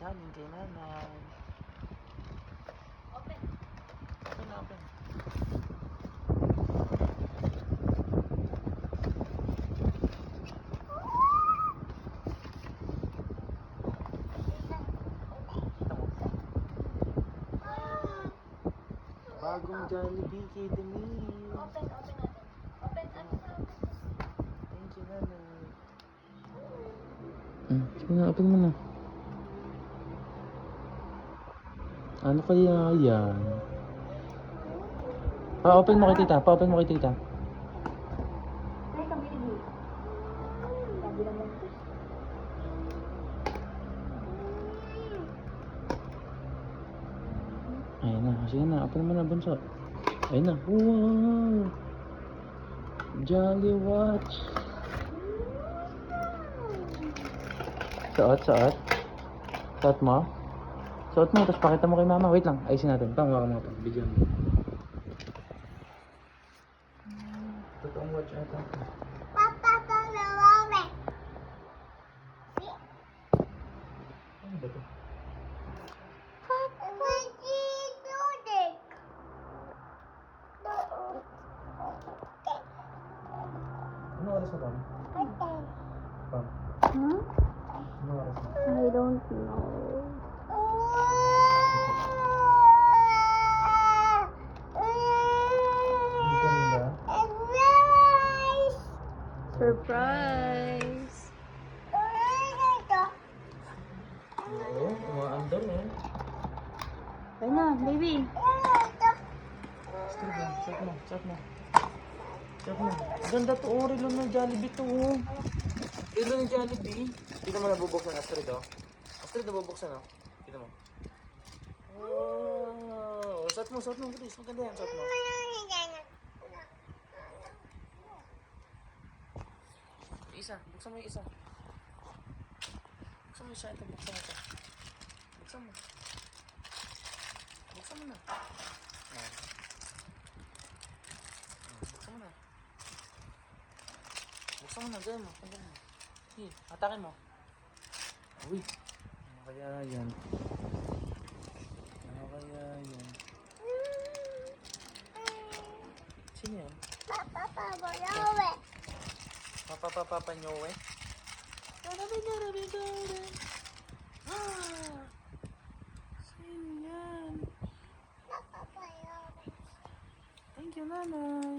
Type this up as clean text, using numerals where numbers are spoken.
galing kay nanay. Open. Open na, open. Bagong Jollibee kay Denise. Open. Open. Thank you, nanay. Sige na, open mo na. Ano kaya yan? Pa-open mo kay tita. Pa-open mo kay tita. Ay, kami rin. Sabi naman ito. Ayun na. Sige na. Open mo na, bunso. Ayun na. Wow! Jolly Watch. Suot. Suot mo. Suot mo, tapos pakita mo kay mama. Wait lang. Ayusin natin. Pangawa mo pa. Bigyan mo. Totoong watch ata. Ano ba ito? Ano oras na ba? Pam? Hmm? Ano oras na? I don't know. Ang ganda. Surprise! Oo, umaandar eh. Ayun na, baby. Chat mo. Ganda to, oh. Relo ng Jollibee to, oh. Relo ng Jollibee. Dito mo nabubuksan, Astrid, oh. Astrid, nabubuksan, oh. Dito mo. Wow. Suot mo, please. Maganda yan, suot mo. Isa, buksan mo yung isa. Buksan mo yung isa, ito, buksan mo ito. Buksan mo na. Ayan. Buksan mo na, gawin mo. Sige, atakin mo. Uy, ano kaya yan? Sino yan? Papa Nyowe? Garabi. Sino yan? Thank you, nanay.